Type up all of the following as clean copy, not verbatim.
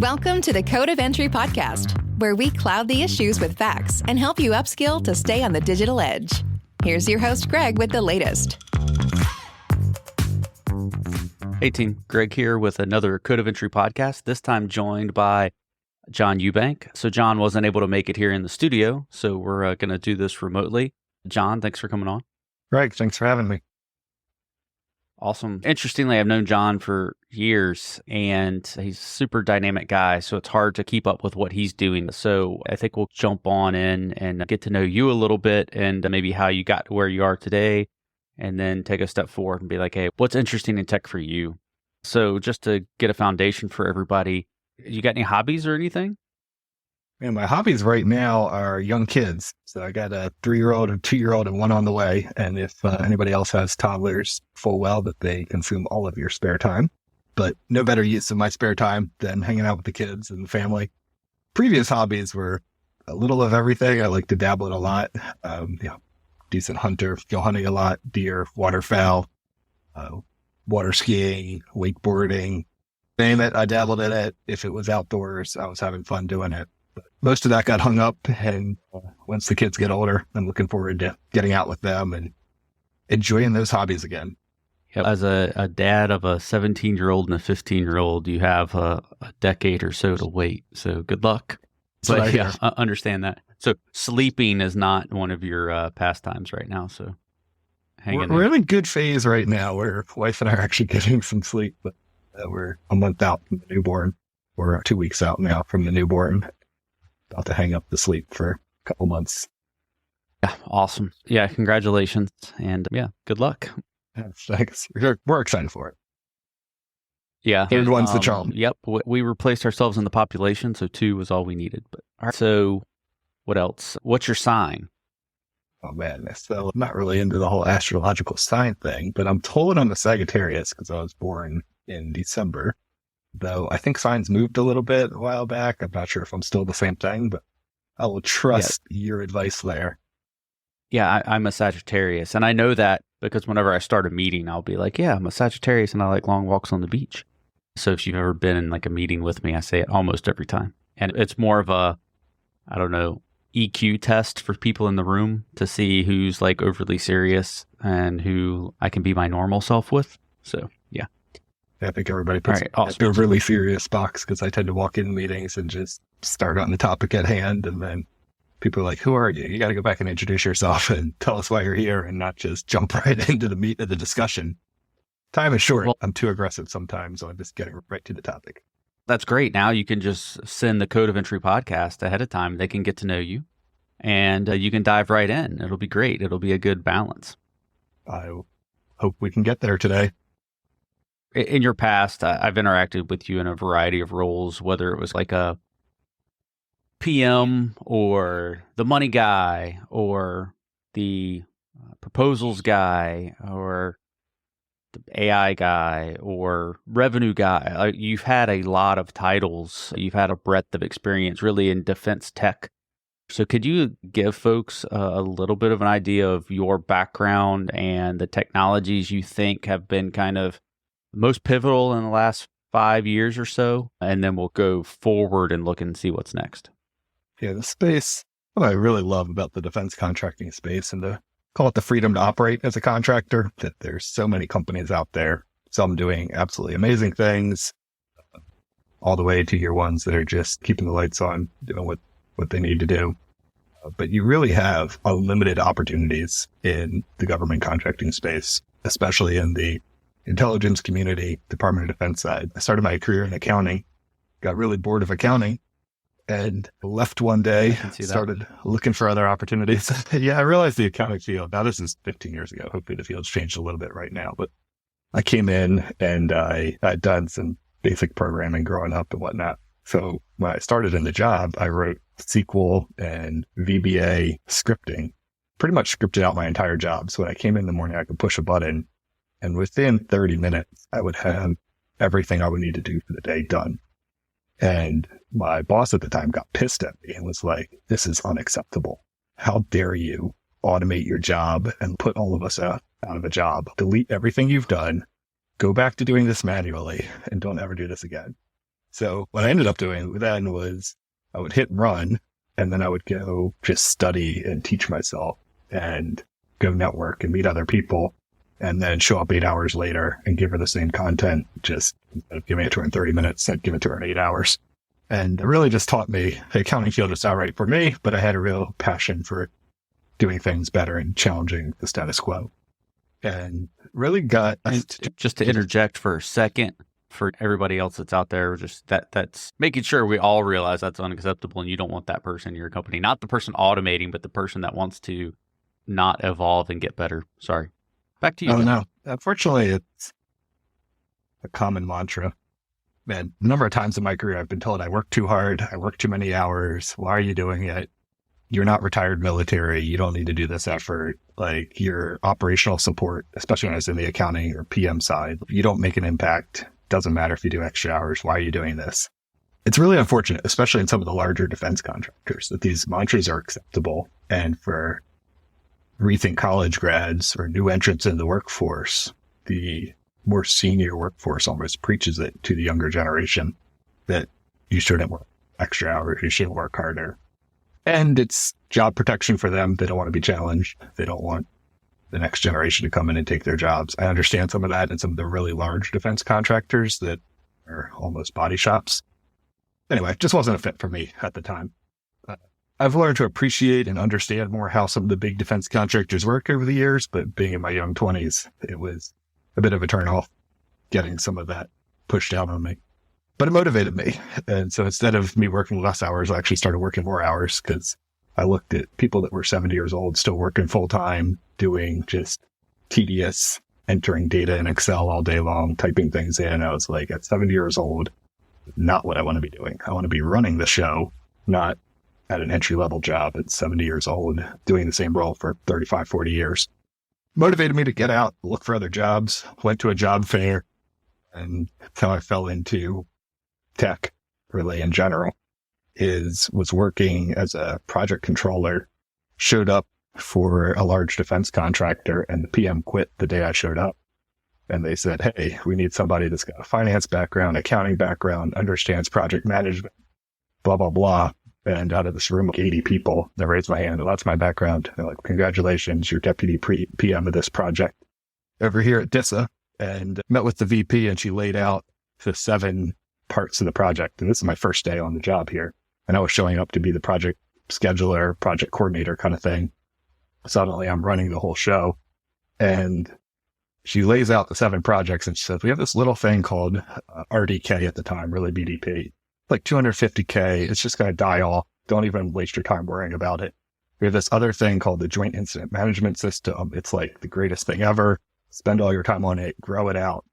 Welcome to the Code of Entry podcast, where we cloud the issues with facts and help you upskill to stay on the digital edge. Here's your host, Greg, with the latest. Hey team, Greg here with another Code of Entry podcast, this time joined by John Eubank. So John wasn't able to make it here in the studio, so we're going to do this remotely. John, thanks for coming on. Greg, thanks for having me. Awesome. Interestingly, I've known John for years, and he's a super dynamic guy, so it's hard to keep up with what he's doing. So I think we'll jump on in and get to know you a little bit and maybe how you got to where you are today, and then take a step forward and be like, hey, what's interesting in tech for you? So just to get a foundation for everybody, you got any hobbies or anything? And my hobbies right now are young kids. So I got a 3-year-old, a 2-year-old, and one on the way. And if anybody else has toddlers, full well that they consume all of your spare time. But no better use of my spare time than hanging out with the kids and the family. Previous hobbies were a little of everything. I like to dabble in a lot. Decent hunter, go hunting a lot, deer, waterfowl, water skiing, wakeboarding, name it. I dabbled in it. If it was outdoors, I was having fun doing it. But most of that got hung up, and once the kids get older, I'm looking forward to getting out with them and enjoying those hobbies again. Yep. As a dad of a 17-year-old and a 15-year-old, you have a decade or so to wait. So good luck. But yeah, I understand that. So sleeping is not one of your pastimes right now. So we're in a good phase right now where wife and I are actually getting some sleep, but we're a month out from the newborn. We're 2 weeks out now from the newborn. About to hang up the sleep for a couple months. Yeah, awesome. Yeah, congratulations. And yeah, good luck. Thanks. We're excited for it. Yeah. Third one's the charm. Yep. We replaced ourselves in the population, so 2 was all we needed. But all right, so what else? What's your sign? Oh man, so I'm not really into the whole astrological sign thing, but I'm told I'm a Sagittarius because I was born in December. Though I think signs moved a little bit a while back. I'm not sure if I'm still the same thing, but I will trust your advice there. Yeah, I'm a Sagittarius. And I know that because whenever I start a meeting, I'll be like, yeah, I'm a Sagittarius and I like long walks on the beach. So if you've ever been in like a meeting with me, I say it almost every time. And it's more of a, I don't know, EQ test for people in the room to see who's like overly serious and who I can be my normal self with. So yeah. I think everybody puts a really serious box because I tend to walk in meetings and just start on the topic at hand. And then people are like, who are you? You got to go back and introduce yourself and tell us why you're here and not just jump right into the meat of the discussion. Time is short. Well, I'm too aggressive sometimes, so I'm just getting right to the topic. That's great. Now you can just send the Code of Entry podcast ahead of time. They can get to know you and you can dive right in. It'll be great. It'll be a good balance. I hope we can get there today. In your past, I've interacted with you in a variety of roles, whether it was like a PM or the money guy or the proposals guy or the AI guy or revenue guy. You've had a lot of titles. You've had a breadth of experience really in defense tech. So could you give folks a little bit of an idea of your background and the technologies you think have been kind of most pivotal in the last 5 years or so, and then we'll go forward and look and see what's next. Yeah, the space, what I really love about the defense contracting space and to call it the freedom to operate as a contractor, that there's so many companies out there, some doing absolutely amazing things, all the way to your ones that are just keeping the lights on, doing what they need to do. But you really have unlimited opportunities in the government contracting space, especially in the intelligence community, Department of Defense side. I started my career in accounting, got really bored of accounting, and left one day, started looking for other opportunities. Yeah, I realized the accounting field, now this is 15 years ago, hopefully the field's changed a little bit right now, but I came in and I'd done some basic programming growing up and whatnot. So when I started in the job, I wrote SQL and VBA scripting, pretty much scripted out my entire job. So when I came in the morning, I could push a button and within 30 minutes, I would have everything I would need to do for the day done. And my boss at the time got pissed at me and was like, this is unacceptable. How dare you automate your job and put all of us out of a job? Delete everything you've done, go back to doing this manually, and don't ever do this again. So what I ended up doing then was I would hit run, and then I would go just study and teach myself and go network and meet other people, and then show up 8 hours later and give her the same content. Just instead of giving it to her in 30 minutes, I'd give it to her in 8 hours. And it really just taught me the accounting field is not right for me, but I had a real passion for doing things better and challenging the status quo. And really got just to interject for a second for everybody else that's out there, just that's making sure we all realize that's unacceptable, and you don't want that person in your company, not the person automating, but the person that wants to not evolve and get better. Sorry. Back to you. Oh, no. Unfortunately, it's a common mantra. Man, a number of times in my career, I've been told I work too hard. I work too many hours. Why are you doing it? You're not retired military. You don't need to do this effort. Like, your operational support, especially when I was in the accounting or PM side, you don't make an impact. Doesn't matter if you do extra hours. Why are you doing this? It's really unfortunate, especially in some of the larger defense contractors, that these mantras are acceptable. And for recent college grads or new entrants in the workforce, the more senior workforce almost preaches it to the younger generation that you shouldn't work extra hours, you shouldn't work harder. And it's job protection for them. They don't want to be challenged. They don't want the next generation to come in and take their jobs. I understand some of that in some of the really large defense contractors that are almost body shops. Anyway, it just wasn't a fit for me at the time. I've learned to appreciate and understand more how some of the big defense contractors work over the years, but being in my young 20s, it was a bit of a turnoff getting some of that pushed down on me. But it motivated me. And so instead of me working less hours, I actually started working more hours because I looked at people that were 70 years old, still working full time, doing just tedious, entering data in Excel all day long, typing things in. I was like, at 70 years old, not what I want to be doing. I want to be running the show, not at an entry-level job at 70 years old, doing the same role for 35, 40 years. Motivated me to get out, look for other jobs, went to a job fair, and that's how I fell into tech, really in general, was working as a project controller, showed up for a large defense contractor, and the PM quit the day I showed up. And they said, hey, we need somebody that's got a finance background, accounting background, understands project management, blah, blah, blah. And out of this room of 80 people, I raised my hand. Well, that's my background. They're like, congratulations, you're deputy PM of this project over here at DISA. And met with the VP, and she laid out the 7 parts of the project. And this is my first day on the job here. And I was showing up to be the project scheduler, project coordinator kind of thing. Suddenly I'm running the whole show. And she lays out the 7 projects, and she says, we have this little thing called RDK at the time, really BDP, like $250K. It's just going to die off. Don't even waste your time worrying about it. We have this other thing called the Joint Incident Management System. It's like the greatest thing ever. Spend all your time on it, grow it out.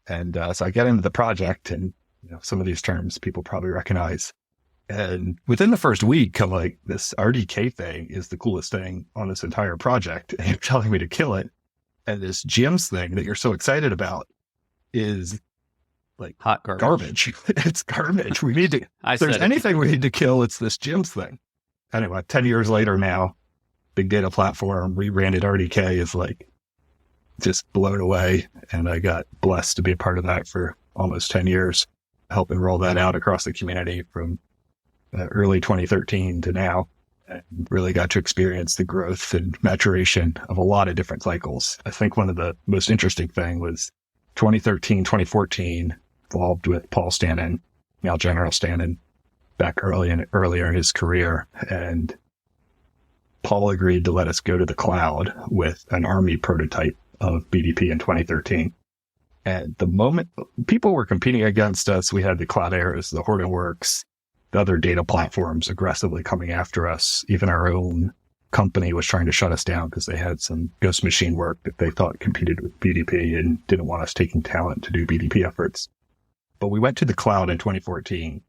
And so I get into the project, and some of these terms people probably recognize. And within the first week, I'm like, this RDK thing is the coolest thing on this entire project. And you're telling me to kill it. And this GIMS thing that you're so excited about is like hot garbage. It's garbage. We need to, if there's anything we need to kill, it's this GIMS thing. Anyway, 10 years later now, big data platform, rebranded RDK is like just blown away. And I got blessed to be a part of that for almost 10 years, helping roll that out across the community from early 2013 to now. And really got to experience the growth and maturation of a lot of different cycles. I think one of the most interesting thing was 2013, 2014, involved with Paul Stannon, now General Stannon, back earlier in his career. And Paul agreed to let us go to the cloud with an Army prototype of BDP in 2013. And the moment people were competing against us, we had the Cloudera's, the Hortonworks, the other data platforms aggressively coming after us. Even our own company was trying to shut us down because they had some ghost machine work that they thought competed with BDP and didn't want us taking talent to do BDP efforts. But we went to the cloud in 2014,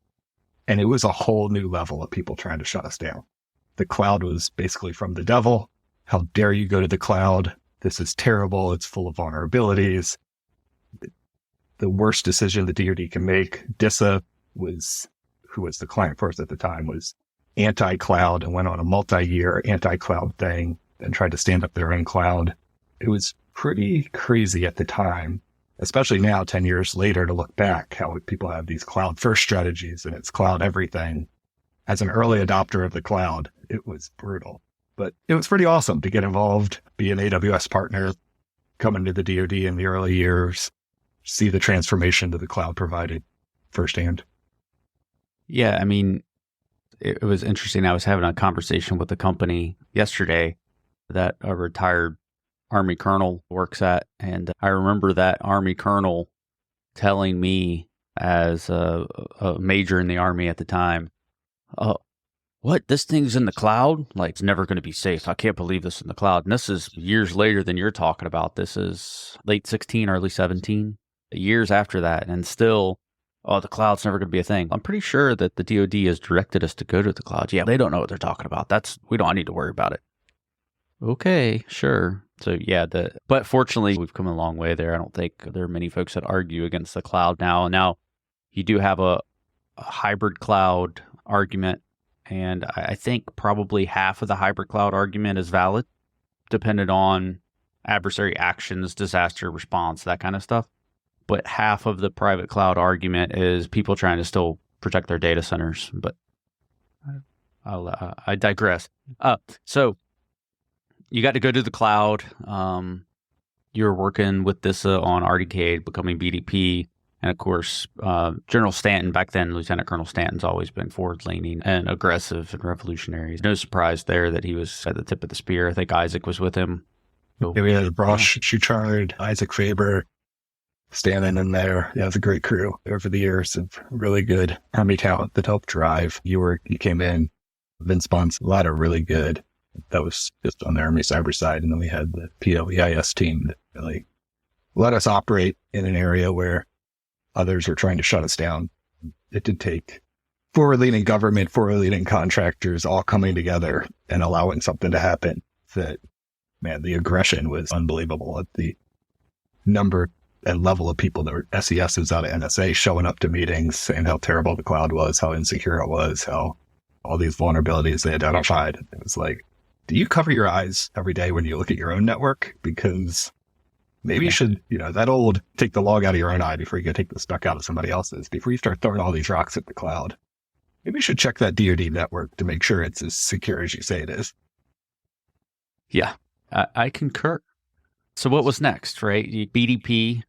and it was a whole new level of people trying to shut us down. The cloud was basically from the devil. How dare you go to the cloud? This is terrible. It's full of vulnerabilities. The worst decision the DoD can make. DISA who was the client for us at the time, was anti-cloud and went on a multi-year anti-cloud thing and tried to stand up their own cloud. It was pretty crazy at the time. especially now, 10 years later, to look back, how people have these cloud first strategies and it's cloud everything. As an early adopter of the cloud, it was brutal, but it was pretty awesome to get involved, be an AWS partner, come into the DoD in the early years, see the transformation to the cloud provided firsthand. Yeah, I mean, it was interesting. I was having a conversation with a company yesterday that a retired Army colonel works at. And I remember that Army colonel telling me as a major in the Army at the time, what, this thing's in the cloud? Like, it's never going to be safe. I can't believe this in the cloud. And this is years later than you're talking about. This is late 16, early 17, years after that. And still, the cloud's never going to be a thing. I'm pretty sure that the DoD has directed us to go to the cloud. Yeah, they don't know what they're talking about. We don't need to worry about it. Okay, sure. So yeah, but fortunately, we've come a long way there. I don't think there are many folks that argue against the cloud now. Now, you do have a hybrid cloud argument, and I think probably half of the hybrid cloud argument is valid, dependent on adversary actions, disaster response, that kind of stuff. But half of the private cloud argument is people trying to still protect their data centers. But I digress. So you got to go to the cloud. You were working with this on RDK, becoming BDP. And of course, General Stanton, back then, Lieutenant Colonel Stanton's always been forward-leaning and aggressive and revolutionary. No surprise there that he was at the tip of the spear. I think Isaac was with him. Yeah, we had Brosh, Shuchard, Isaac Faber, Stanton in there. Yeah, it was a great crew over the years of really good Army talent that helped drive. You came in, Vince Bonds, a lot of really good. That was just on the Army cyber side. And then we had the PLEIS team that really let us operate in an area where others were trying to shut us down. It did take forward-leaning government, forward-leaning contractors all coming together and allowing something to happen that, man, the aggression was unbelievable at the number and level of people that were SESs out of NSA showing up to meetings saying how terrible the cloud was, how insecure it was, how all these vulnerabilities they identified. It was like, do you cover your eyes every day when you look at your own network? Because maybe you should, that old take the log out of your own eye before you go take the speck out of somebody else's, before you start throwing all these rocks at the cloud. Maybe you should check that DoD network to make sure it's as secure as you say it is. Yeah, I concur. So what was next, right? BDP.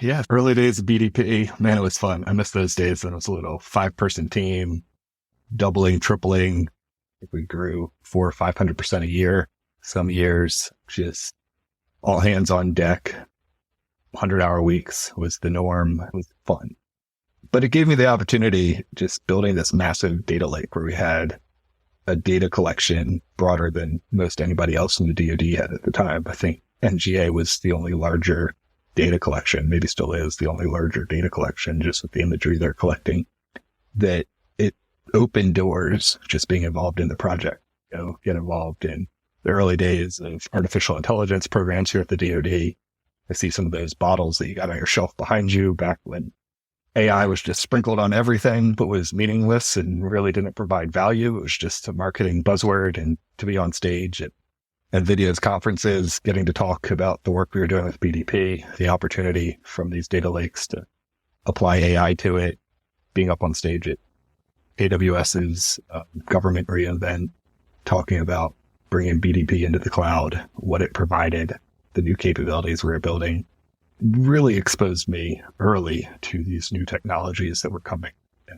Yeah, early days of BDP. Man, it was fun. I miss those days when it was a little 5-person team, doubling, tripling. We grew 400 or 500% a year. Some years, just all hands on deck. 100-hour weeks was the norm. It was fun. But it gave me the opportunity just building this massive data lake where we had a data collection broader than most anybody else in the DoD had at the time. I think NGA was the only larger data collection, maybe still is the only larger data collection, just with the imagery they're collecting, that it opened doors just being involved in the project. Get involved in the early days of artificial intelligence programs here at the DoD. I see some of those bottles that you got on your shelf behind you back when AI was just sprinkled on everything, but was meaningless and really didn't provide value. It was just a marketing buzzword, and to be on stage at NVIDIA's conferences, getting to talk about the work we were doing with BDP, the opportunity from these data lakes to apply AI to it, being up on stage at AWS's government re:Invent, talking about bringing BDP into the cloud, what it provided, the new capabilities we were building, really exposed me early to these new technologies that were coming. I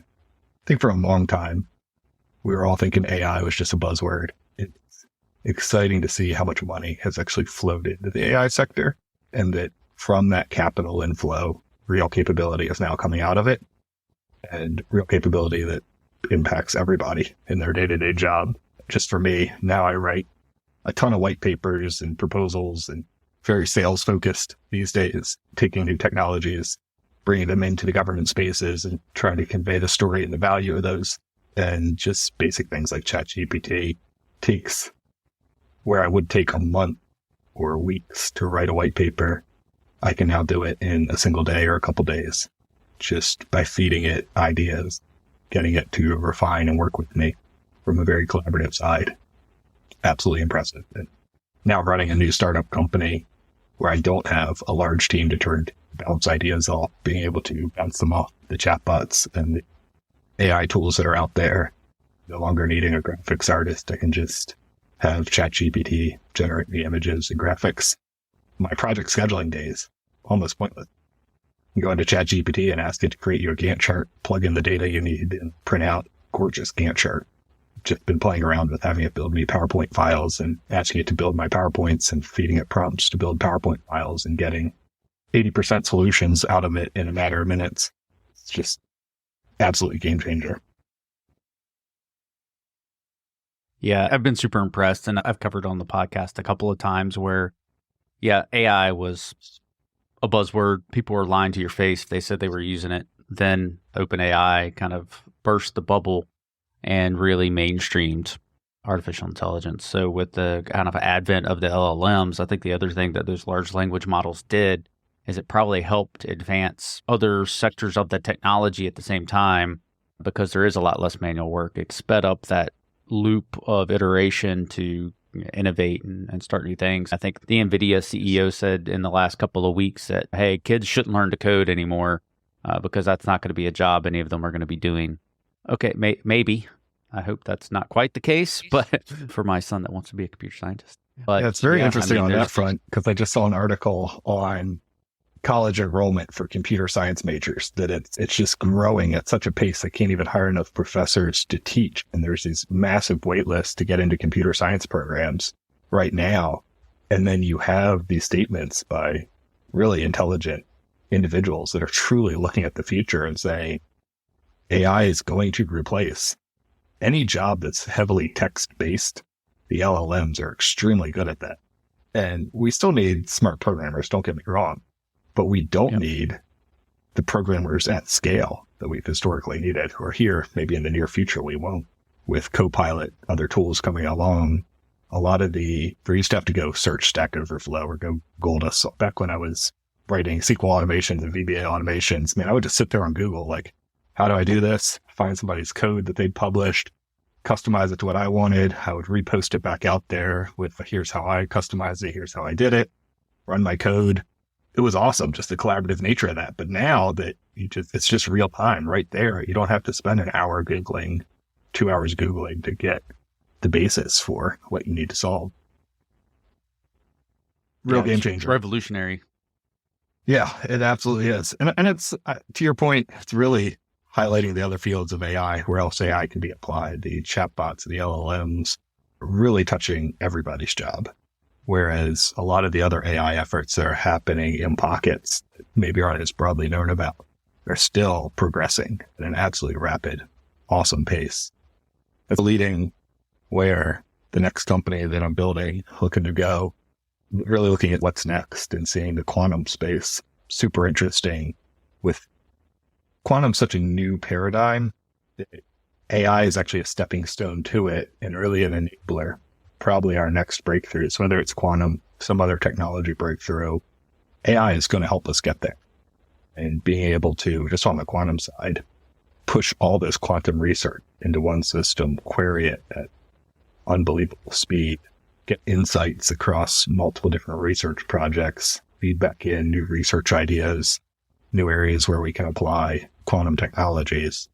think for a long time, we were all thinking AI was just a buzzword. It's exciting to see how much money has actually flowed into the AI sector, and that from that capital inflow, real capability is now coming out of it, and real capability that impacts everybody in their day-to-day job. Just for me, now I write a ton of white papers and proposals and very sales focused these days, taking new technologies, bringing them into the government spaces and trying to convey the story and the value of those. And just basic things like ChatGPT takes where I would take a month or weeks to write a white paper. I can now do it in a single day or a couple days, just by feeding it ideas, getting it to refine and work with me from a very collaborative side. Absolutely impressive. And now running a new startup company where I don't have a large team to turn bounce ideas off, being able to bounce them off the chatbots and the AI tools that are out there. No longer needing a graphics artist. I can just have ChatGPT generate the images and graphics. My project scheduling days, almost pointless. You go into ChatGPT and ask it to create you a Gantt chart, plug in the data you need, and print out a gorgeous Gantt chart. Just been playing around with having it build me PowerPoint files and asking it to build my PowerPoints and feeding it prompts to build PowerPoint files and getting 80% solutions out of it in a matter of minutes. It's just absolutely game changer. Yeah, I've been super impressed, and I've covered on the podcast a couple of times where, yeah, AI was a buzzword. People were lying to your face if they said they were using it. Then OpenAI kind of burst the bubble and really mainstreamed artificial intelligence. So with the kind of advent of the LLMs, I think the other thing that those large language models did is it probably helped advance other sectors of the technology at the same time, because there is a lot less manual work. It sped up that loop of iteration to innovate and start new things. I think the NVIDIA CEO said in the last couple of weeks that, hey, kids shouldn't learn to code anymore because that's not going to be a job any of them are going to be doing. Okay, maybe. I hope that's not quite the case, but for my son that wants to be a computer scientist. But yeah, it's very interesting on that front, because I just saw an article on college enrollment for computer science majors, that it's just growing at such a pace they can't even hire enough professors to teach. And there's these massive wait lists to get into computer science programs right now. And then you have these statements by really intelligent individuals that are truly looking at the future and saying, AI is going to replace any job that's heavily text-based. The LLMs are extremely good at that. And we still need smart programmers, don't get me wrong. But we don't need the programmers at scale that we've historically needed, or here, maybe in the near future, we won't. With Copilot, other tools coming along, a lot of we used to have to go search Stack Overflow or go Goldus. Back when I was writing SQL automations and VBA automations, man, I would just sit there on Google, like, how do I do this? Find somebody's code that they'd published, customize it to what I wanted. I would repost it back out there with, here's how I customized it, here's how I did it, run my code. It was awesome, just the collaborative nature of that. But now that it's just real time right there. You don't have to spend an hour Googling, 2 hours Googling to get the basis for what you need to solve. Real game changer. It's revolutionary. Yeah, it absolutely is. And it's, to your point, it's really highlighting the other fields of AI, where else AI can be applied. The chatbots, the LLMs, really touching everybody's job. Whereas a lot of the other AI efforts that are happening in pockets that maybe aren't as broadly known about, they're still progressing at an absolutely rapid, awesome pace. It's leading where the next company that I'm building, looking to go, really looking at what's next and seeing the quantum space. Super interesting. With quantum, such a new paradigm, AI is actually a stepping stone to it and really an enabler. Probably our next breakthroughs, whether it's quantum, some other technology breakthrough, AI is going to help us get there. And being able to, just on the quantum side, push all this quantum research into one system, query it at unbelievable speed, get insights across multiple different research projects, feed back in new research ideas, new areas where we can apply quantum technologies.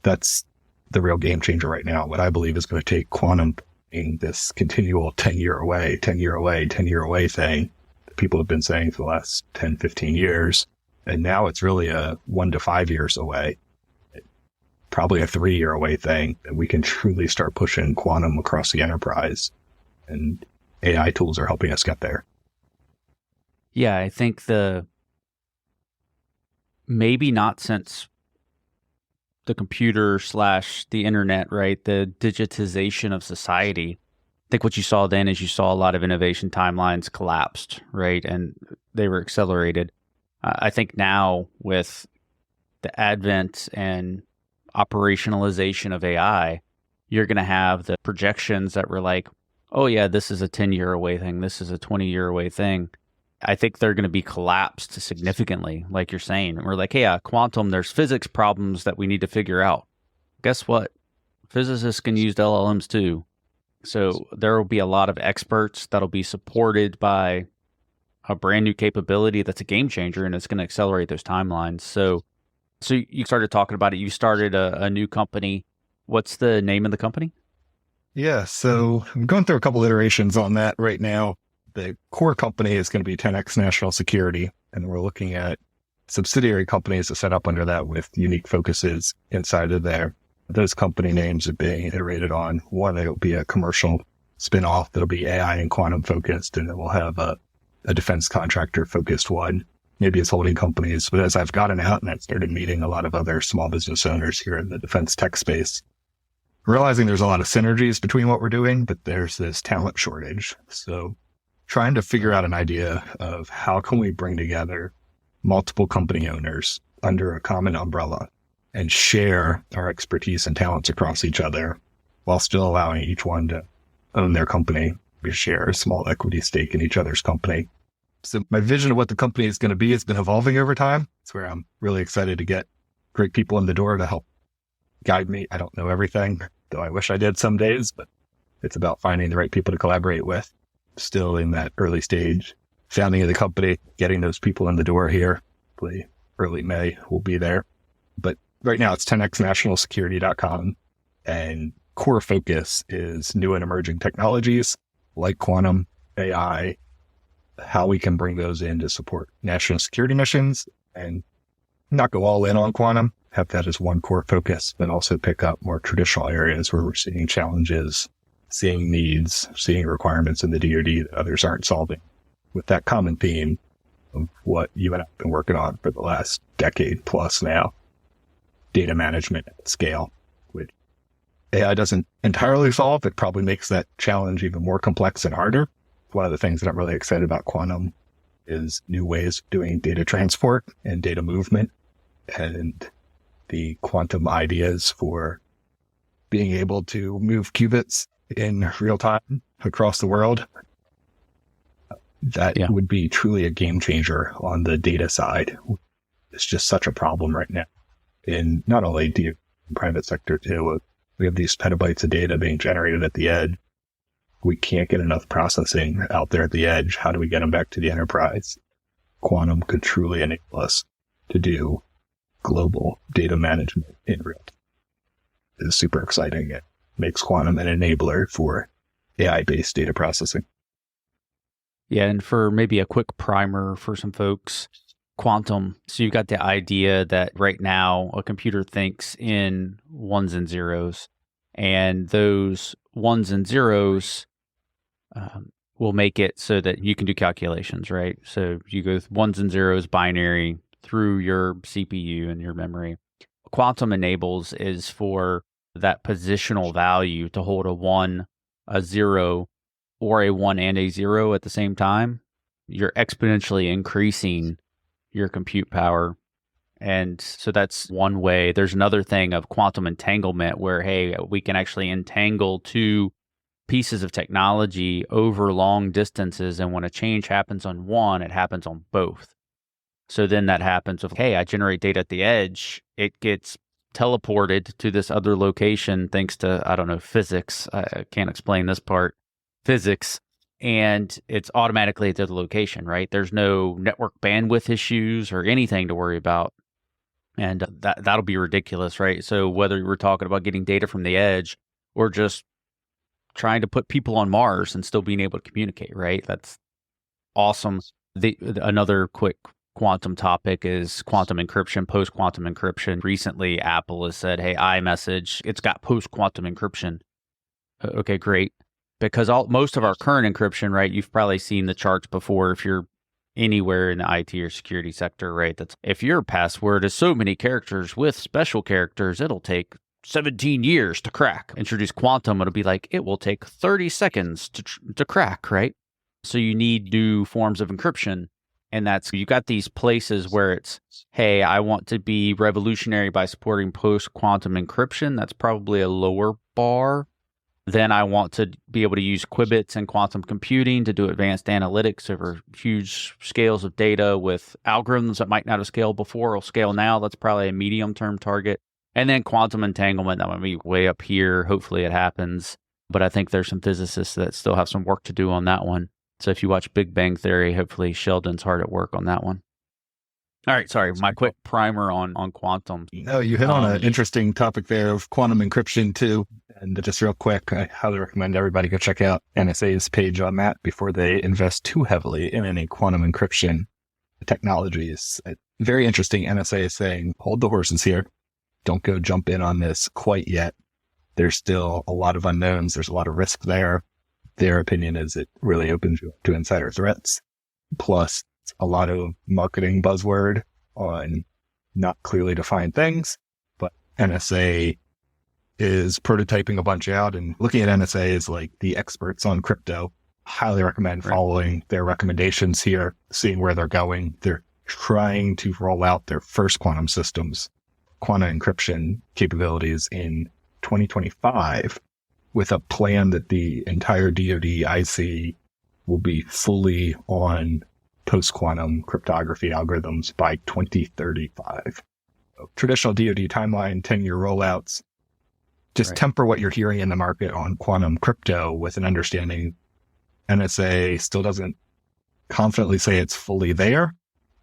That's the real game changer right now. What I believe is going to take quantum, this continual 10-year away thing that people have been saying for the last 10, 15 years. And now it's really a 1 to 5 years away, probably a 3-year away thing that we can truly start pushing quantum across the enterprise. And AI tools are helping us get there. Yeah, I think maybe not since the computer / the internet, right? The digitization of society. I think what you saw then is you saw a lot of innovation timelines collapsed, right? And they were accelerated. I think now with the advent and operationalization of AI, you're going to have the projections that were like, oh yeah, this is a 10-year away thing. This is a 20-year away thing. I think they're going to be collapsed significantly, like you're saying. We're like, hey, quantum, there's physics problems that we need to figure out. Guess what? Physicists can use LLMs too. So there will be a lot of experts that'll be supported by a brand new capability that's a game changer, and it's going to accelerate those timelines. So you started talking about it. You started a new company. What's the name of the company? Yeah, so I'm going through a couple iterations on that right now. The core company is going to be 10x National Security, and we're looking at subsidiary companies to set up under that with unique focuses inside of there. Those company names are being iterated on. One, it'll be a commercial spin-off that'll be AI and quantum focused, and then we'll have a defense contractor focused one, maybe as holding companies. But as I've gotten out and I've started meeting a lot of other small business owners here in the defense tech space, realizing there's a lot of synergies between what we're doing, but there's this talent shortage. So trying to figure out an idea of how can we bring together multiple company owners under a common umbrella and share our expertise and talents across each other while still allowing each one to own their company. We share a small equity stake in each other's company. So my vision of what the company is going to be has been evolving over time. It's where I'm really excited to get great people in the door to help guide me. I don't know everything, though I wish I did some days, but it's about finding the right people to collaborate with. Still in that early stage founding of the company, getting those people in the door here. Hopefully early May we'll be there. But right now it's 10xnationalsecurity.com, and core focus is new and emerging technologies like quantum, AI, how we can bring those in to support national security missions and not go all in on quantum, have that as one core focus, but also pick up more traditional areas where we're seeing challenges, seeing needs, seeing requirements in the DoD that others aren't solving, with that common theme of what you and I have been working on for the last decade plus now, data management at scale, which AI doesn't entirely solve. It probably makes that challenge even more complex and harder. One of the things that I'm really excited about quantum is new ways of doing data transport and data movement, and the quantum ideas for being able to move qubits in real time across the world. That would be truly a game changer on the data side. It's just such a problem right now in not only the private sector too. We have these petabytes of data being generated at the edge. We can't get enough processing out there at the edge. How do we get them back to the enterprise? Quantum could truly enable us to do global data management in real time. It's super exciting. It makes quantum an enabler for AI-based data processing. Yeah, and for maybe a quick primer for some folks, quantum. So you've got the idea that right now a computer thinks in ones and zeros, and those ones and zeros will make it so that you can do calculations, right? So you go with ones and zeros binary through your CPU and your memory. Quantum enables is for that positional value to hold a 1, a 0, or a 1 and a 0 at the same time. You're exponentially increasing your compute power. And so that's one way. There's another thing of quantum entanglement where, hey, we can actually entangle two pieces of technology over long distances. And when a change happens on one, it happens on both. So then that happens with, hey, I generate data at the edge. It gets teleported to this other location thanks to, I don't know, physics. I can't explain this part. Physics. And it's automatically at the location, right? There's no network bandwidth issues or anything to worry about. And that'll be ridiculous, right? So whether we're talking about getting data from the edge or just trying to put people on Mars and still being able to communicate, right? That's awesome. Another quick quantum topic is quantum encryption, post-quantum encryption. Recently, Apple has said, hey, iMessage, it's got post-quantum encryption. Okay, great. Because most of our current encryption, right, you've probably seen the charts before if you're anywhere in the IT or security sector, right? That's if your password is so many characters with special characters, it'll take 17 years to crack. Introduce quantum, it'll be like, it will take 30 seconds to crack, right? So you need new forms of encryption. And that's, you got these places where it's, hey, I want to be revolutionary by supporting post-quantum encryption. That's probably a lower bar. Then I want to be able to use qubits and quantum computing to do advanced analytics over huge scales of data with algorithms that might not have scaled before or scale now. That's probably a medium-term target. And then quantum entanglement, that might be way up here. Hopefully it happens. But I think there's some physicists that still have some work to do on that one. So if you watch Big Bang Theory, hopefully Sheldon's hard at work on that one. All right, sorry, my quick primer on quantum. No, you hit on an interesting topic there of quantum encryption too. And just real quick, I highly recommend everybody go check out NSA's page on that before they invest too heavily in any quantum encryption technologies. Very interesting. NSA is saying, hold the horses here. Don't go jump in on this quite yet. There's still a lot of unknowns. There's a lot of risk there. Their opinion is it really opens you up to insider threats. Plus, a lot of marketing buzzword on not clearly defined things, but NSA is prototyping a bunch out, and looking at NSA as like the experts on crypto. Highly recommend following their recommendations here, seeing where they're going. They're trying to roll out their first quantum systems, quantum encryption capabilities in 2025, with a plan that the entire DoD IC will be fully on post-quantum cryptography algorithms by 2035. So, traditional DoD timeline, 10-year rollouts. Just temper what you're hearing in the market on quantum crypto with an understanding NSA still doesn't confidently say it's fully there.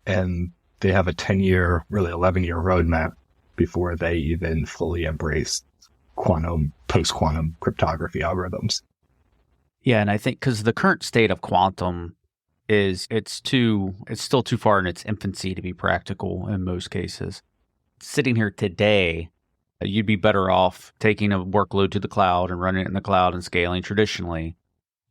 And they have a 10-year, really 11-year roadmap before they even fully embrace quantum, post-quantum cryptography algorithms. Yeah, and I think because the current state of quantum is it's still too far in its infancy to be practical in most cases. Sitting here today, you'd be better off taking a workload to the cloud and running it in the cloud and scaling traditionally.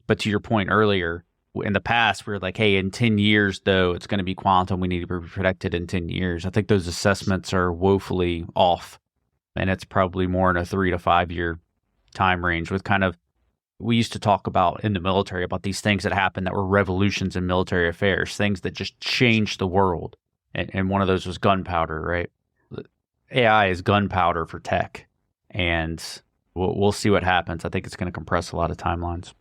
But to your point earlier, in the past, we were like, hey, in 10 years, though, it's going to be quantum. We need to be protected in 10 years. I think those assessments are woefully off. And it's probably more in a 3 to 5 year time range with kind of, we used to talk about in the military about these things that happened that were revolutions in military affairs, things that just changed the world. And one of those was gunpowder, right? AI is gunpowder for tech. And we'll see what happens. I think it's going to compress a lot of timelines.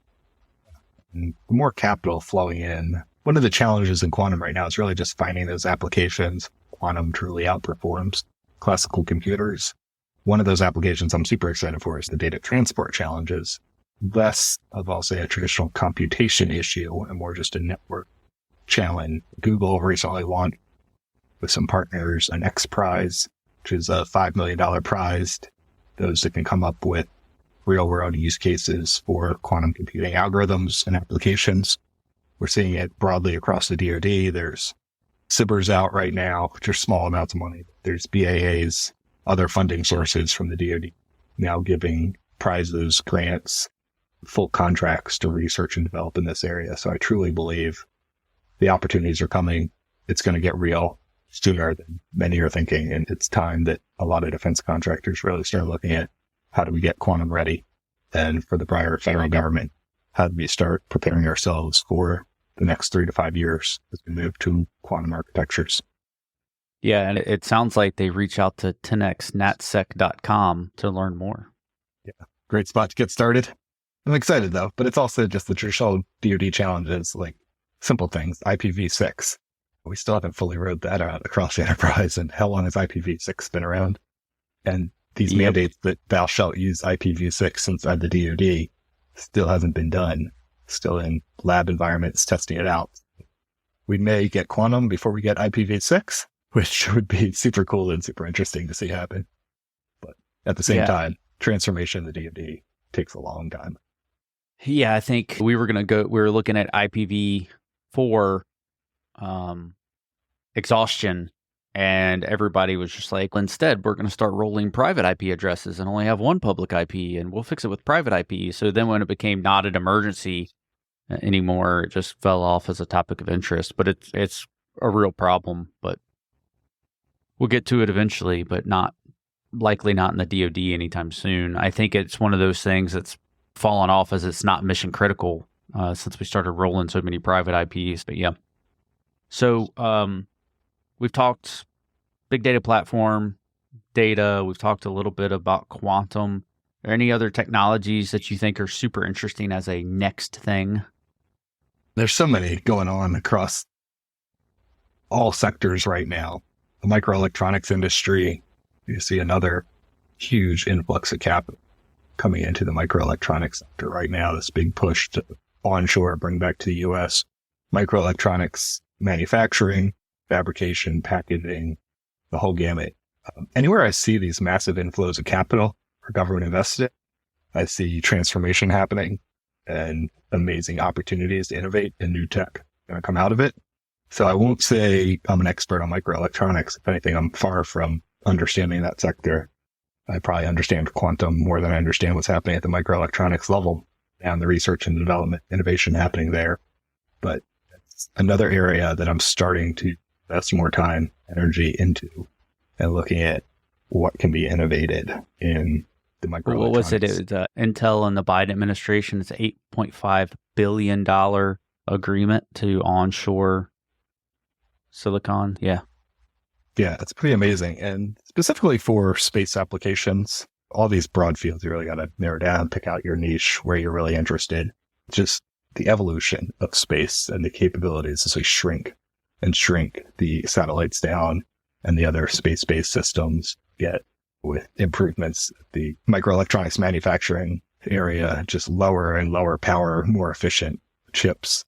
And the more capital flowing in, one of the challenges in quantum right now is really just finding those applications. Quantum truly outperforms classical computers. One of those applications I'm super excited for is the data transport challenges. Less of, I'll say, a traditional computation issue and more just a network challenge. Google recently launched with some partners an X Prize, which is a $5 million prize. Those that can come up with real world use cases for quantum computing algorithms and applications. We're seeing it broadly across the DoD. There's CBERs out right now, which are small amounts of money. There's BAAs, other funding sources from the DoD now giving prizes, grants, full contracts to research and develop in this area. So I truly believe the opportunities are coming. It's going to get real sooner than many are thinking. And it's time that a lot of defense contractors really start looking at how do we get quantum ready? And for the broader federal government, how do we start preparing ourselves for the next 3 to 5 years as we move to quantum architectures? Yeah, and it sounds like they reach out to 10xnatsec.com to learn more. Yeah, great spot to get started. I'm excited though, but it's also just the traditional DoD challenges, like simple things, IPv6. We still haven't fully rolled that out across the enterprise. And how long has IPv6 been around? And these mandates that thou shalt use IPv6 inside the DoD still hasn't been done. Still in lab environments testing it out. We may get quantum before we get IPv6, which would be super cool and super interesting to see happen. But at the same time, transformation of the DoD takes a long time. Yeah, I think we were looking at IPv4 exhaustion, and everybody was just like, instead, we're going to start rolling private IP addresses and only have one public IP, and we'll fix it with private IP. So then when it became not an emergency anymore, it just fell off as a topic of interest. But it's a real problem, but we'll get to it eventually, but likely not in the DoD anytime soon. I think it's one of those things that's fallen off as it's not mission critical since we started rolling so many private IPs. But yeah. So we've talked big data platform, data. We've talked a little bit about quantum. Are there any other technologies that you think are super interesting as a next thing? There's so many going on across all sectors right now. The microelectronics industry, you see another huge influx of capital coming into the microelectronics sector right now. This big push to onshore, bring back to the US, microelectronics, manufacturing, fabrication, packaging, the whole gamut. Anywhere I see these massive inflows of capital or government invested, I see transformation happening and amazing opportunities to innovate and new tech going to come out of it. So I won't say I'm an expert on microelectronics. If anything, I'm far from understanding that sector. I probably understand quantum more than I understand what's happening at the microelectronics level and the research and development innovation happening there. But it's another area that I'm starting to invest more time, energy into, and looking at what can be innovated in the microelectronics. What was it? It was Intel and the Biden administration. It's an $8.5 billion agreement to onshore silicon. Yeah. Yeah, it's pretty amazing. And specifically for space applications, all these broad fields, you really got to narrow down, pick out your niche where you're really interested. Just the evolution of space and the capabilities as we shrink the satellites down and the other space-based systems get with improvements. The microelectronics manufacturing area, just lower and lower power, more efficient chips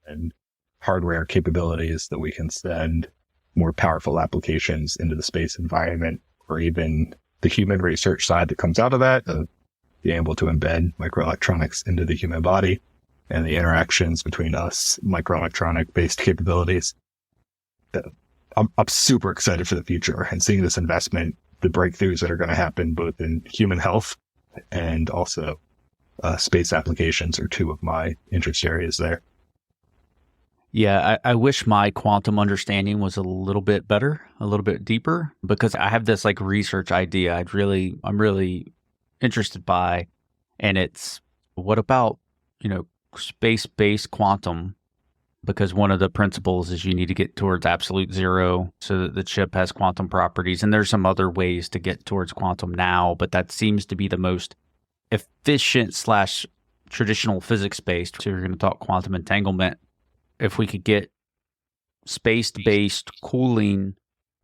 and hardware capabilities that we can send more powerful applications into the space environment, or even the human research side that comes out of that, of being able to embed microelectronics into the human body and the interactions between us, microelectronic based capabilities. I'm super excited for the future and seeing this investment, the breakthroughs that are going to happen both in human health and also space applications are two of my interest areas there. Yeah, I wish my quantum understanding was a little bit better, a little bit deeper, because I have this like research idea I'm really interested by, and it's what about, space-based quantum? Because one of the principles is you need to get towards absolute zero so that the chip has quantum properties, and there's some other ways to get towards quantum now, but that seems to be the most efficient / traditional physics-based. So you're going to talk quantum entanglement. If we could get space-based cooling,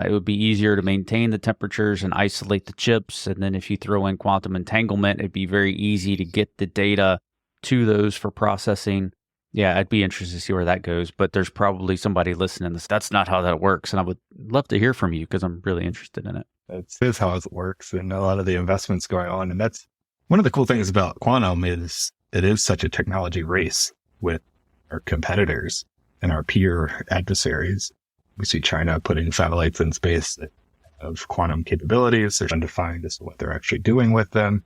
it would be easier to maintain the temperatures and isolate the chips. And then if you throw in quantum entanglement, it'd be very easy to get the data to those for processing. Yeah, I'd be interested to see where that goes. But there's probably somebody listening. That's not how that works. And I would love to hear from you because I'm really interested in it. That is how it works, and a lot of the investments going on. And that's one of the cool things about quantum is it is such a technology race with our competitors and our peer adversaries. We see China putting satellites in space that have quantum capabilities. They're undefined as to what they're actually doing with them,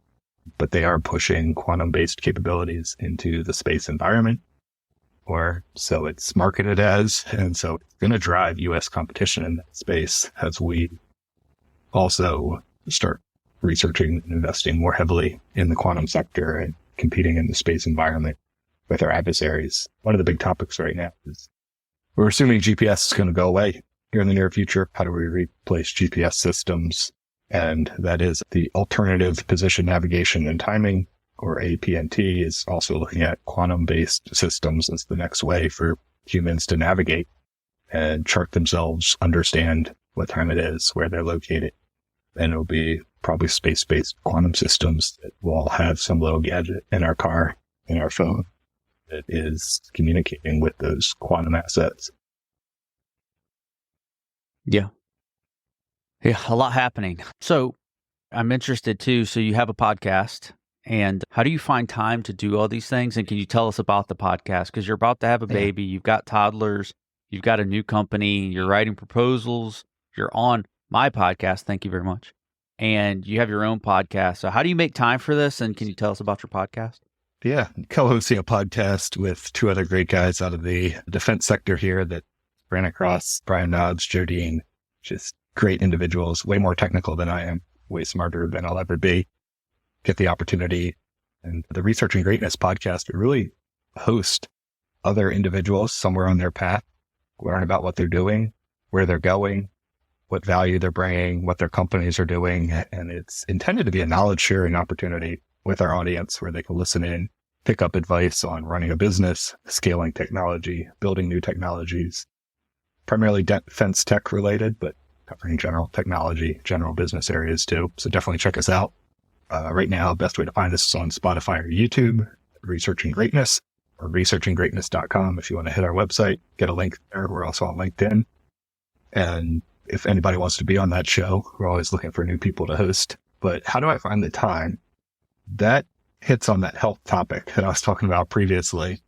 but they are pushing quantum-based capabilities into the space environment, or so it's marketed as. And so it's going to drive U.S. competition in that space as we also start researching and investing more heavily in the quantum sector and competing in the space environment with our adversaries. One of the big topics right now is we're assuming GPS is going to go away here in the near future. How do we replace GPS systems? And that is the alternative position navigation and timing, or APNT, is also looking at quantum-based systems as the next way for humans to navigate and chart themselves, understand what time it is, where they're located. And it'll be probably space-based quantum systems that will all have some little gadget in our car, in our phone, that is communicating with those quantum assets. Yeah. Yeah, a lot happening. So I'm interested too. So you have a podcast, and how do you find time to do all these things? And can you tell us about the podcast? Because you're about to have a baby, you've got toddlers, you've got a new company, you're writing proposals, you're on my podcast. Thank you very much. And you have your own podcast. So how do you make time for this? And can you tell us about your podcast? Yeah, co-hosting a podcast with two other great guys out of the defense sector here that ran across Brian Nobbs, Joe Dean, just great individuals, way more technical than I am, way smarter than I'll ever be. Get the opportunity. And the Research and Greatness podcast, we really host other individuals somewhere on their path, learn about what they're doing, where they're going, what value they're bringing, what their companies are doing. And it's intended to be a knowledge sharing opportunity with our audience where they can listen in, pick up advice on running a business, scaling technology, building new technologies, primarily defense tech related, but covering general technology, general business areas too. So definitely check us out. Right now, best way to find us is on Spotify or YouTube, Research and Greatness. or researchinggreatness.com. If you want to hit our website, get a link there. We're also on LinkedIn. And if anybody wants to be on that show, we're always looking for new people to host. But how do I find the time? That hits on that health topic that I was talking about previously.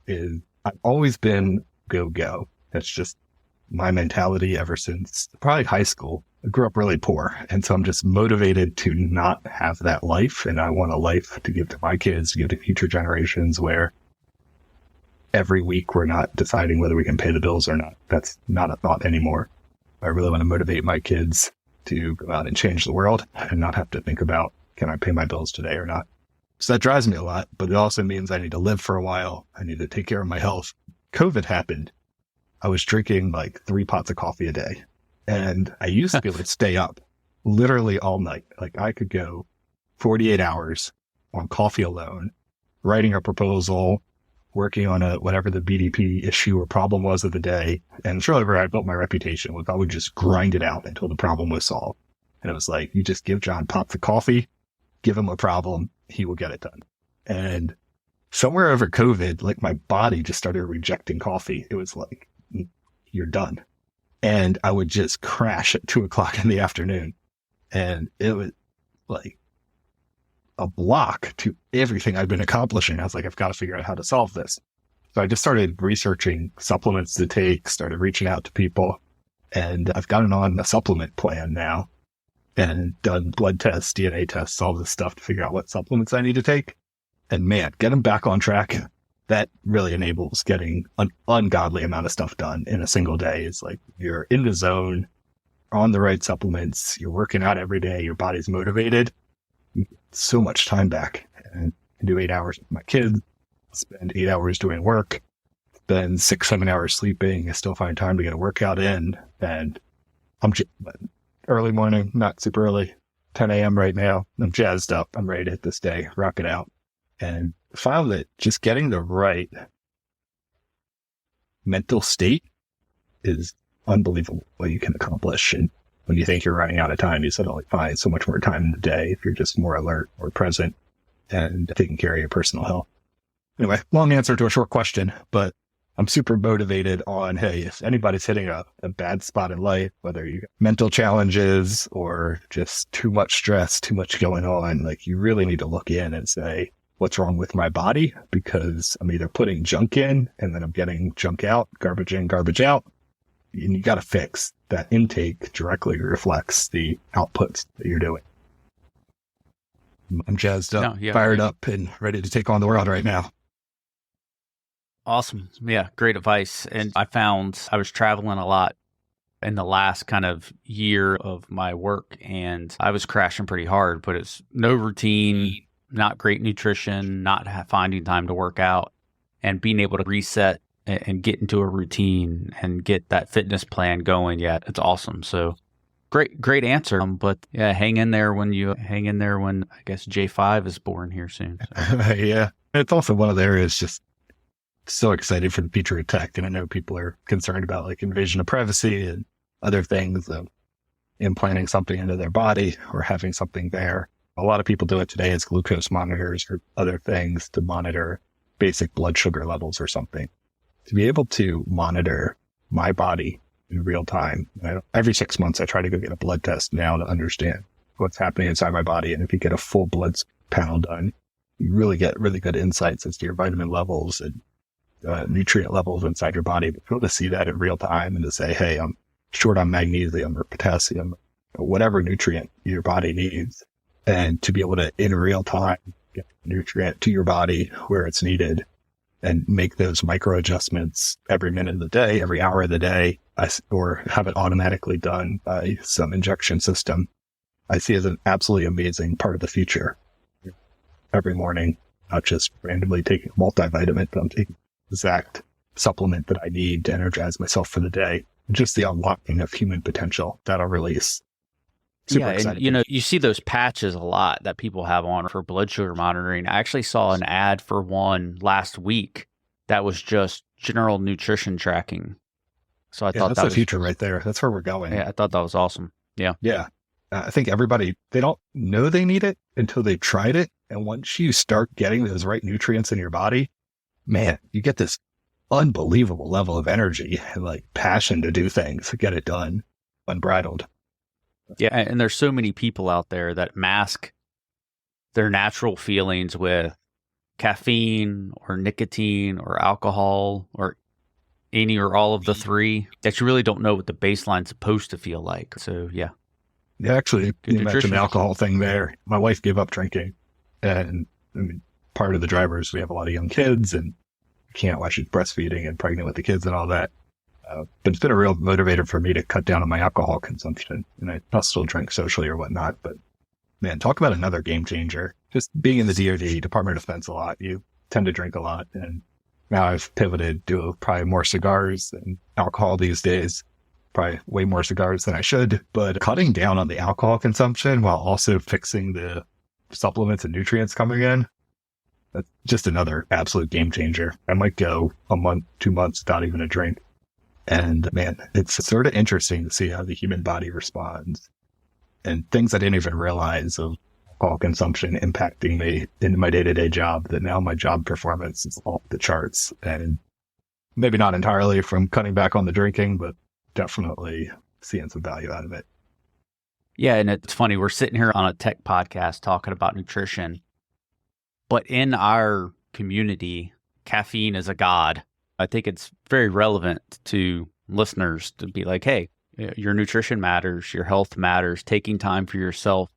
Is I've always been go. That's just my mentality ever since probably high school. I grew up really poor. And so I'm just motivated to not have that life. And I want a life to give to my kids, to give to future generations, where every week we're not deciding whether we can pay the bills or not. That's not a thought anymore. I really want to motivate my kids to go out and change the world and not have to think about, can I pay my bills today or not? So that drives me a lot, but it also means I need to live for a while. I need to take care of my health. COVID happened. I was drinking like 3 pots of coffee a day, and I used to be able to stay up literally all night. Like I could go 48 hours on coffee alone, writing a proposal, working on whatever the BDP issue or problem was of the day. And surely where I built my reputation was I would just grind it out until the problem was solved. And it was like, you just give John pots of coffee, give him a problem, he will get it done. And somewhere over COVID, like my body just started rejecting coffee. It was like, you're done. And I would just crash at 2:00 in the afternoon. And it was like a block to everything I've been accomplishing. I was like, I've got to figure out how to solve this. So I just started researching supplements to take, started reaching out to people, and I've gotten on a supplement plan now and done blood tests, DNA tests, all this stuff to figure out what supplements I need to take. And man, get them back on track. That really enables getting an ungodly amount of stuff done in a single day. It's like you're in the zone, on the right supplements, you're working out every day, your body's motivated. You get so much time back, and I do 8 hours with my kids, spend 8 hours doing work, spend 6-7 hours sleeping. I still find time to get a workout in, and I'm early morning, not super early, 10 a.m. right now. I'm jazzed up. I'm ready to hit this day, rock it out. And found that just getting the right mental state is unbelievable what you can accomplish. And when you think you're running out of time, you suddenly find so much more time in the day if you're just more alert, more present, and taking care of your personal health. Anyway, long answer to a short question, but I'm super motivated on, hey, if anybody's hitting a bad spot in life, whether you got mental challenges or just too much stress, too much going on, like you really need to look in and say, what's wrong with my body? Because I'm either putting junk in and then I'm getting junk out, garbage in, garbage out. And you got to fix that intake directly reflects the outputs that you're doing. I'm jazzed up, fired up, and ready to take on the world right now. Awesome. Yeah, great advice. And I found I was traveling a lot in the last kind of year of my work, and I was crashing pretty hard, but it's no routine, not great nutrition, not finding time to work out, and being able to reset and get into a routine and get that fitness plan going. Yeah, it's awesome. So great answer. But yeah, hang in there when I guess J5 is born here soon. So. Yeah. It's also one of the areas just so excited for the future of tech. And I know people are concerned about like invasion of privacy and other things of implanting something into their body or having something there. A lot of people do it today as glucose monitors or other things to monitor basic blood sugar levels or something. To be able to monitor my body in real time. Every 6 months, I try to go get a blood test now to understand what's happening inside my body. And if you get a full blood panel done, you really get really good insights as to your vitamin levels and nutrient levels inside your body. But be able to see that in real time and to say, hey, I'm short on magnesium or potassium, or whatever nutrient your body needs. And to be able to, in real time, get the nutrient to your body where it's needed and make those micro adjustments every minute of the day, every hour of the day, or have it automatically done by some injection system, I see as an absolutely amazing part of the future. Every morning, not just randomly taking a multivitamin, but I'm taking the exact supplement that I need to energize myself for the day. Just the unlocking of human potential that'll release. Super excited. And you see those patches a lot that people have on for blood sugar monitoring. I actually saw an ad for one last week that was just general nutrition tracking. So I thought that's the future right there. That's where we're going. Yeah, I thought that was awesome. Yeah. Yeah. I think everybody, they don't know they need it until they've tried it. And once you start getting those right nutrients in your body, man, you get this unbelievable level of energy and like passion to do things, to get it done, unbridled. Yeah, and there's so many people out there that mask their natural feelings with caffeine or nicotine or alcohol or any or all of the three, that you really don't know what the baseline's supposed to feel like. So, yeah. Yeah, actually, you mentioned the alcohol thing there. My wife gave up drinking. And I mean, part of the driver is we have a lot of young kids and can't while she's breastfeeding and pregnant with the kids and all that. But it's been a real motivator for me to cut down on my alcohol consumption. And I'll still drink socially or whatnot. But man, talk about another game changer. Just being in the DoD, Department of Defense a lot, you tend to drink a lot. And now I've pivoted to probably more cigars than alcohol these days. Probably way more cigars than I should. But cutting down on the alcohol consumption while also fixing the supplements and nutrients coming in, that's just another absolute game changer. I might go a month, 2 months without even a drink. And man, it's sort of interesting to see how the human body responds and things I didn't even realize of alcohol consumption impacting me in my day-to-day job, that now my job performance is off the charts. And maybe not entirely from cutting back on the drinking, but definitely seeing some value out of it. Yeah, and it's funny, we're sitting here on a tech podcast talking about nutrition, but in our community, caffeine is a god. I think it's very relevant to listeners to be like, hey, your nutrition matters, your health matters, taking time for yourself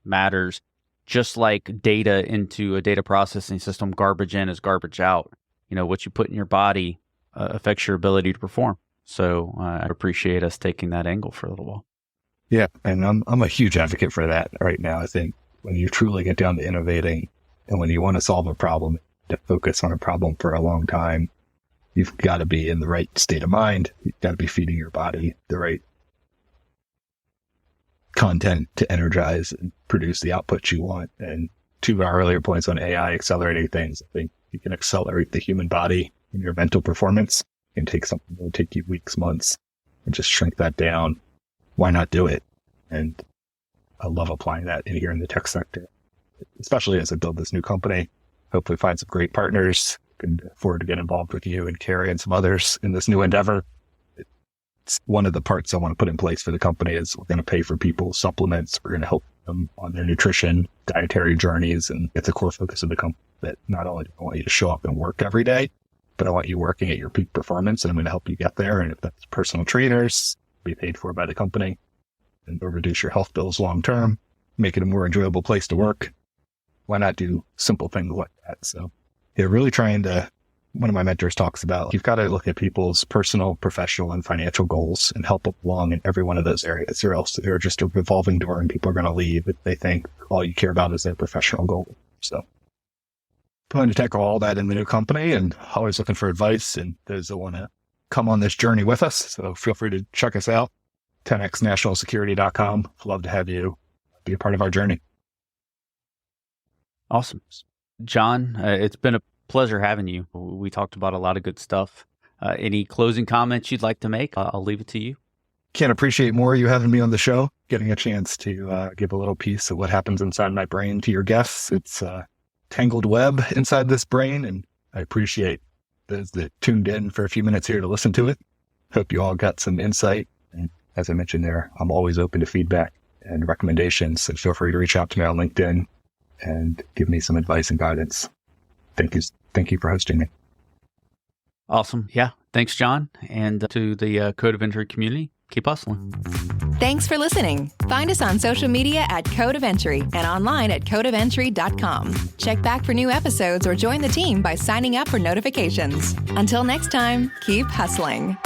matters. Just like data into a data processing system, garbage in is garbage out. You know, what you put in your body affects your ability to perform. So I appreciate us taking that angle for a little while. Yeah, and I'm a huge advocate for that right now. I think when you truly get down to innovating and when you want to solve a problem, to focus on a problem for a long time, you've got to be in the right state of mind. You've got to be feeding your body the right content to energize and produce the output you want. And to our earlier points on AI accelerating things, I think you can accelerate the human body and your mental performance. You can take something that will take you weeks, months, and just shrink that down. Why not do it? And I love applying that in here in the tech sector, especially as I build this new company. Hopefully find some great partners, can afford to get involved with you and Carrie and some others in this new endeavor. It's one of the parts I want to put in place for the company is we're going to pay for people's supplements. We're going to help them on their nutrition, dietary journeys. And it's a core focus of the company that not only do I want you to show up and work every day, but I want you working at your peak performance, and I'm going to help you get there. And if that's personal trainers, be paid for by the company, and it'll reduce your health bills long term, make it a more enjoyable place to work. Why not do simple things like that? So yeah, really trying to, one of my mentors talks about, you've got to look at people's personal, professional, and financial goals and help them along in every one of those areas, or else they're just a revolving door and people are going to leave if they think all you care about is their professional goal. So plan to tackle all that in the new company, and always looking for advice and those that want to come on this journey with us. So feel free to check us out, 10xnationalsecurity.com. Love to have you be a part of our journey. Awesome. John, it's been a pleasure having you. We talked about a lot of good stuff. Any closing comments you'd like to make? I'll leave it to you. Can't appreciate more you having me on the show, getting a chance to give a little piece of what happens inside my brain to your guests. It's a tangled web inside this brain, and I appreciate those that tuned in for a few minutes here to listen to it. Hope you all got some insight. And as I mentioned there, I'm always open to feedback and recommendations. So feel free to reach out to me on LinkedIn and give me some advice and guidance. Thank you for hosting me. Awesome. Yeah. Thanks, John. And to the Code of Entry community, keep hustling. Thanks for listening. Find us on social media at Code of Entry and online at codeofentry.com. Check back for new episodes or join the team by signing up for notifications. Until next time, keep hustling.